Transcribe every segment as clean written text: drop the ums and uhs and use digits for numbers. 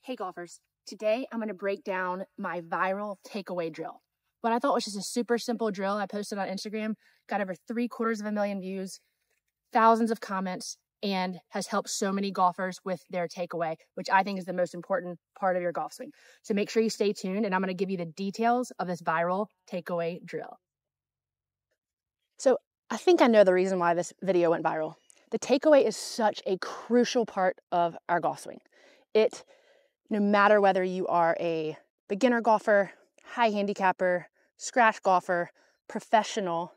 Hey golfers, today I'm going to break down my viral takeaway drill. What I thought was just a super simple drill I posted on Instagram, got over 750,000 views, thousands of comments, and has helped so many golfers with their takeaway, which I think is the most important part of your golf swing. So make sure you stay tuned, and I'm going to give you the details of this viral takeaway drill. So I think I know the reason why this video went viral. The takeaway is such a crucial part of our golf swing. No matter whether you are a beginner golfer, high handicapper, scratch golfer, professional,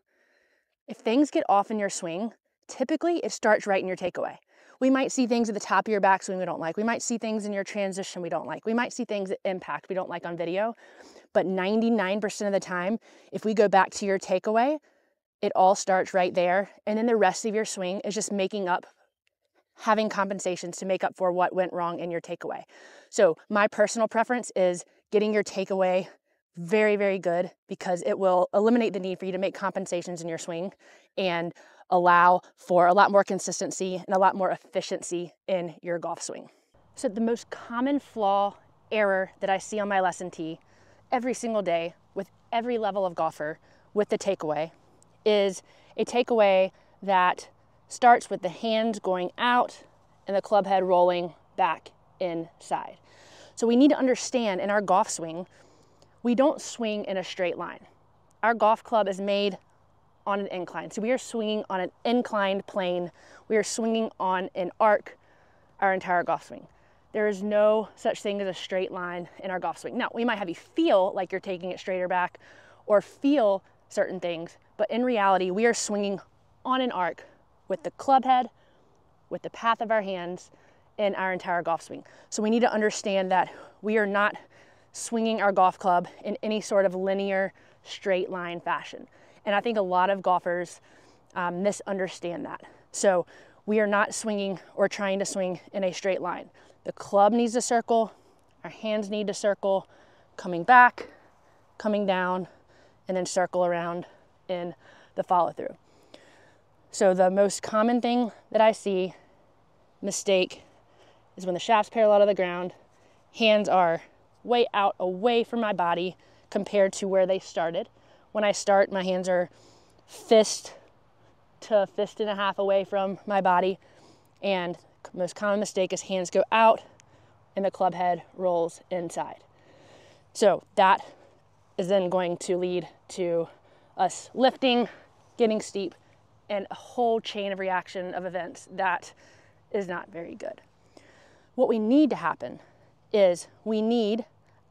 if things get off in your swing, typically it starts right in your takeaway. We might see things at the top of your backswing we don't like. We might see things in your transition we don't like. We might see things at impact we don't like on video. But 99% of the time, if we go back to your takeaway, it all starts right there. And then the rest of your swing is just having compensations to make up for what went wrong in your takeaway. So my personal preference is getting your takeaway very, very good, because it will eliminate the need for you to make compensations in your swing and allow for a lot more consistency and a lot more efficiency in your golf swing. So the most common flaw, error that I see on my lesson tee every single day with every level of golfer with the takeaway is a takeaway that starts with the hands going out and the club head rolling back inside. So we need to understand in our golf swing, we don't swing in a straight line. Our golf club is made on an incline. So we are swinging on an inclined plane. We are swinging on an arc our entire golf swing. There is no such thing as a straight line in our golf swing. Now, we might have you feel like you're taking it straighter back or feel certain things, but in reality, we are swinging on an arc with the club head, with the path of our hands, in our entire golf swing. So we need to understand that we are not swinging our golf club in any sort of linear, straight line fashion. And I think a lot of golfers misunderstand that. So we are not swinging or trying to swing in a straight line. The club needs to circle, our hands need to circle, coming back, coming down, and then circle around in the follow through. So the most common thing that I see, mistake, is when the shaft's parallel to the ground, hands are way out away from my body compared to where they started. When I start, my hands are fist to fist and a half away from my body. And the most common mistake is hands go out and the club head rolls inside. So that is then going to lead to us lifting, getting steep, and a whole chain of reaction of events that is not very good. What we need to happen is we need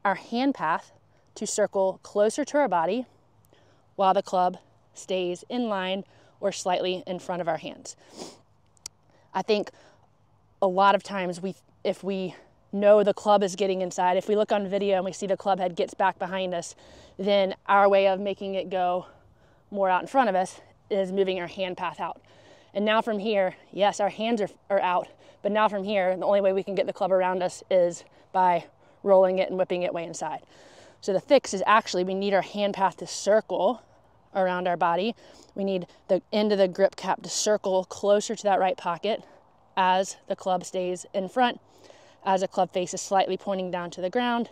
our hand path to circle closer to our body while the club stays in line or slightly in front of our hands. I think a lot of times if we know the club is getting inside, if we look on video and we see the club head gets back behind us, then our way of making it go more out in front of us is moving our hand path out. And now from here, yes, our hands are out, but now from here, the only way we can get the club around us is by rolling it and whipping it way inside. So the fix is actually we need our hand path to circle around our body. We need the end of the grip cap to circle closer to that right pocket as the club stays in front, as the club face is slightly pointing down to the ground.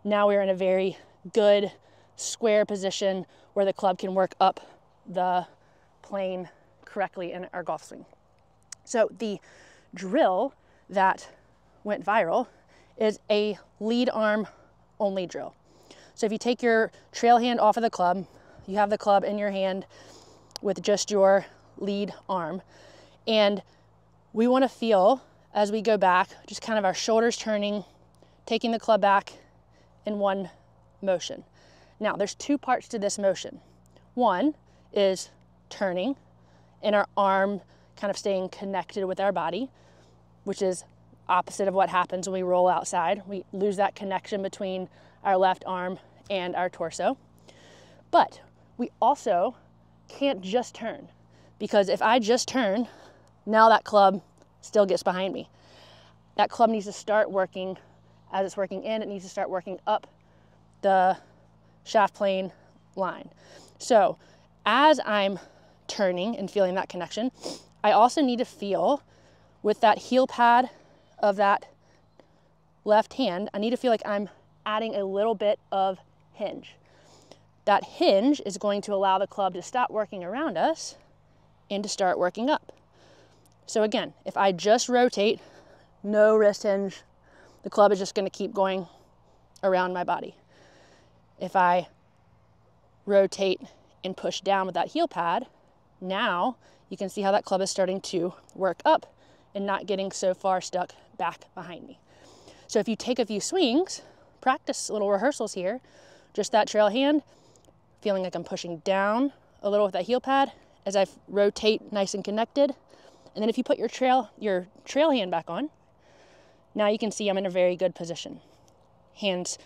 Now we're in a very good square position where the club can work up the plane correctly in our golf swing. So the drill that went viral is a lead arm only drill. So if you take your trail hand off of the club, you have the club in your hand with just your lead arm. And we want to feel, as we go back, just kind of our shoulders turning, taking the club back in one motion. Now, there's two parts to this motion. One is turning and our arm kind of staying connected with our body, which is opposite of what happens when we roll outside. We lose that connection between our left arm and our torso. But we also can't just turn, because if I just turn, now that club still gets behind me. That club needs to start working, as it's working in, it needs to start working up the shaft plane line. So as I'm turning and feeling that connection, I also need to feel with that heel pad of that left hand, I need to feel like I'm adding a little bit of hinge. That hinge is going to allow the club to stop working around us and to start working up. So again, if I just rotate, no wrist hinge, the club is just going to keep going around my body. If I rotate and push down with that heel pad, now you can see how that club is starting to work up and not getting so far stuck back behind me. So if you take a few swings, practice little rehearsals here, just that trail hand, feeling like I'm pushing down a little with that heel pad as I rotate nice and connected. And then if you put your trail hand back on, now you can see I'm in a very good position. Hands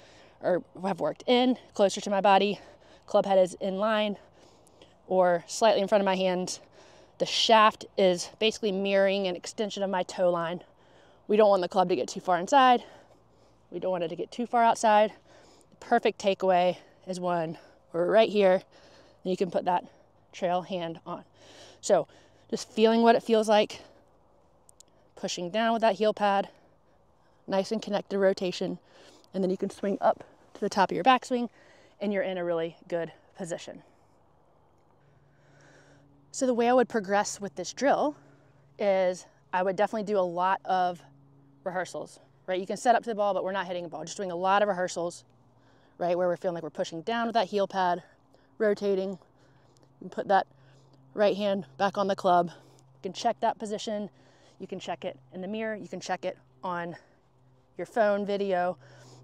have worked in, closer to my body, club head is in line or slightly in front of my hands. The shaft is basically mirroring an extension of my toe line. We don't want the club to get too far inside. We don't want it to get too far outside. The perfect takeaway is when we're right here, and you can put that trail hand on. So just feeling what it feels like, pushing down with that heel pad, nice and connected rotation, and then you can swing up to the top of your backswing, and you're in a really good position. So the way I would progress with this drill is I would definitely do a lot of rehearsals, right? You can set up to the ball, but we're not hitting a ball, just doing a lot of rehearsals, right? Where we're feeling like we're pushing down with that heel pad, rotating, and put that right hand back on the club. You can check that position. You can check it in the mirror. You can check it on your phone video,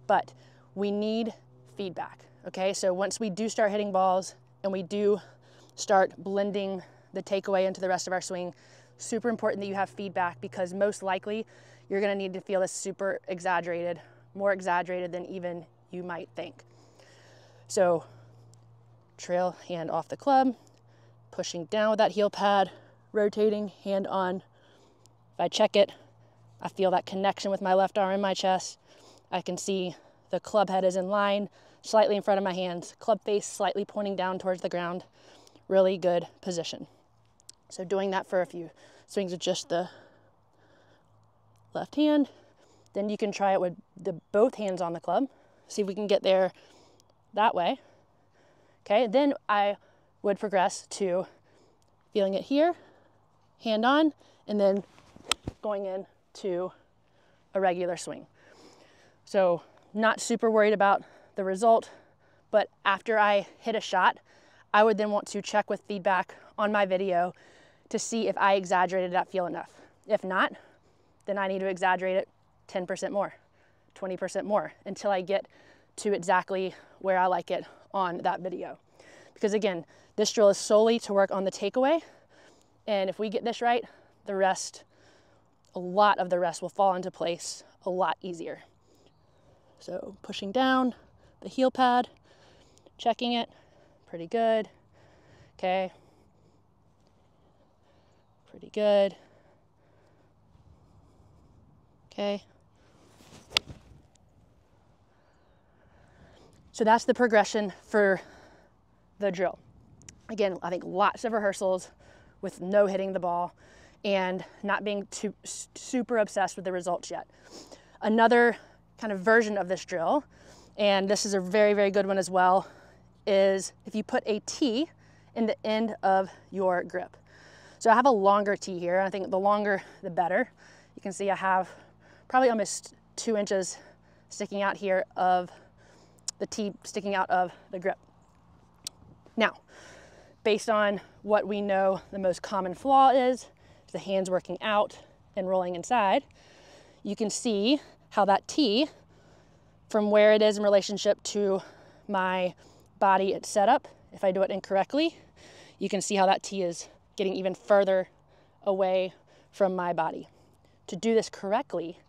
but we need feedback, okay? So once we do start hitting balls and we do start blending the takeaway into the rest of our swing, super important that you have feedback, because most likely you're gonna need to feel this super exaggerated, more exaggerated than even you might think. So trail hand off the club, pushing down with that heel pad, rotating, hand on. If I check it, I feel that connection with my left arm in my chest. I can see the club head is in line, slightly in front of my hands, club face slightly pointing down towards the ground. Really good position. So doing that for a few swings with just the left hand. Then you can try it with both hands on the club. See if we can get there that way. Okay, then I would progress to feeling it here, hand on, and then going into a regular swing. So not super worried about the result, but after I hit a shot, I would then want to check with feedback on my video to see if I exaggerated that feel enough. If not, then I need to exaggerate it 10% more, 20% more, until I get to exactly where I like it on that video. Because again, this drill is solely to work on the takeaway, and if we get this right, the rest, a lot of the rest will fall into place a lot easier. So pushing down the heel pad, checking it, pretty good, okay, pretty good, okay. So that's the progression for the drill. Again, I think lots of rehearsals with no hitting the ball and not being too super obsessed with the results yet. Another kind of version of this drill, and this is a very, very good one as well, is if you put a T in the end of your grip. So I have a longer T here. I think the longer, the better. You can see I have probably almost 2 inches sticking out here of the T sticking out of the grip. Now, based on what we know the most common flaw is the hands working out and rolling inside, you can see how that T, from where it is in relationship to my body it's set up, if I do it incorrectly, you can see how that T is getting even further away from my body. To do this correctly,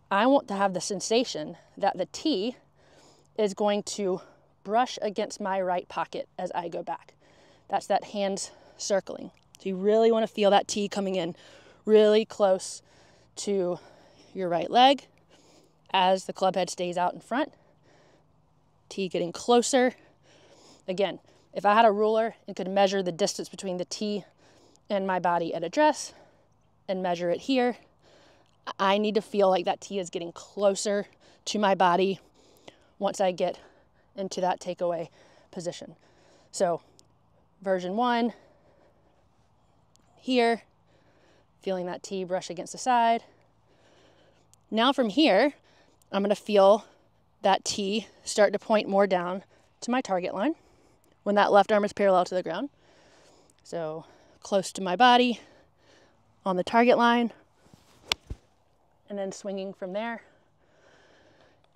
I want to have the sensation that the T is going to brush against my right pocket as I go back. That's that hands circling. So you really want to feel that T coming in really close to your right leg as the club head stays out in front. T getting closer. Again, if I had a ruler and could measure the distance between the T and my body at address and measure it here, I need to feel like that T is getting closer to my body once I get into that takeaway position. So version 1, here, feeling that tee brush against the side. Now from here, I'm going to feel that tee start to point more down to my target line when that left arm is parallel to the ground. So close to my body on the target line, and then swinging from there.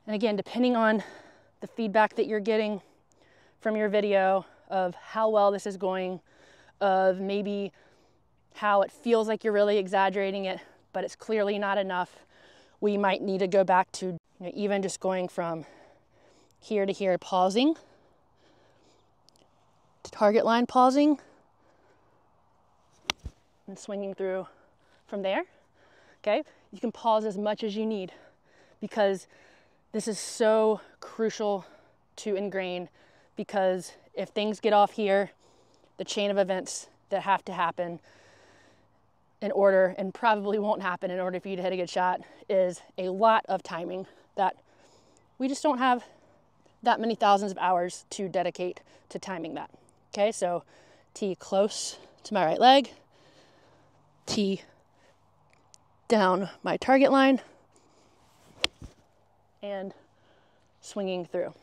And again, depending on the feedback that you're getting from your video of how well this is going, of maybe how it feels like you're really exaggerating it, but it's clearly not enough, we might need to go back to even just going from here to here, pausing, to target line, pausing, and swinging through from there. Okay, you can pause as much as you need, because this is so crucial to ingrain, because if things get off here, the chain of events that have to happen in order, and probably won't happen in order for you to hit a good shot, is a lot of timing that we just don't have that many thousands of hours to dedicate to timing that. Okay, so tee close to my right leg, tee down my target line, and swinging through.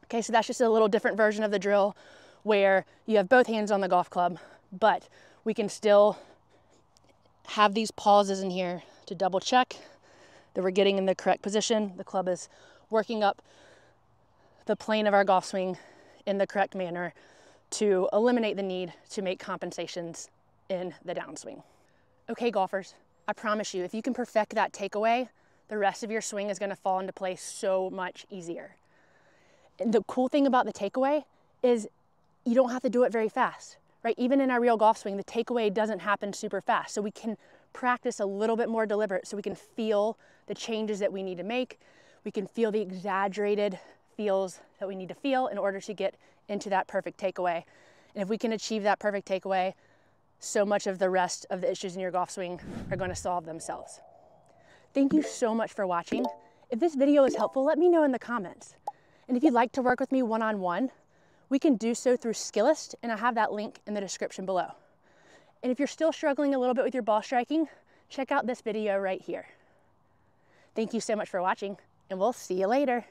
Okay, so that's just a little different version of the drill where you have both hands on the golf club, but we can still have these pauses in here to double check that we're getting in the correct position. The club is working up the plane of our golf swing in the correct manner to eliminate the need to make compensations in the downswing. Okay, golfers, I promise you, if you can perfect that takeaway, the rest of your swing is going to fall into place so much easier. And the cool thing about the takeaway is you don't have to do it very fast, right? Even in our real golf swing, the takeaway doesn't happen super fast. So we can practice a little bit more deliberate, so we can feel the changes that we need to make. We can feel the exaggerated feels that we need to feel in order to get into that perfect takeaway. And if we can achieve that perfect takeaway, so much of the rest of the issues in your golf swing are going to solve themselves. Thank you so much for watching. If this video is helpful, let me know in the comments. And if you'd like to work with me one-on-one, we can do so through Skillist, and I have that link in the description below. And if you're still struggling a little bit with your ball striking, check out this video right here. Thank you so much for watching, and we'll see you later.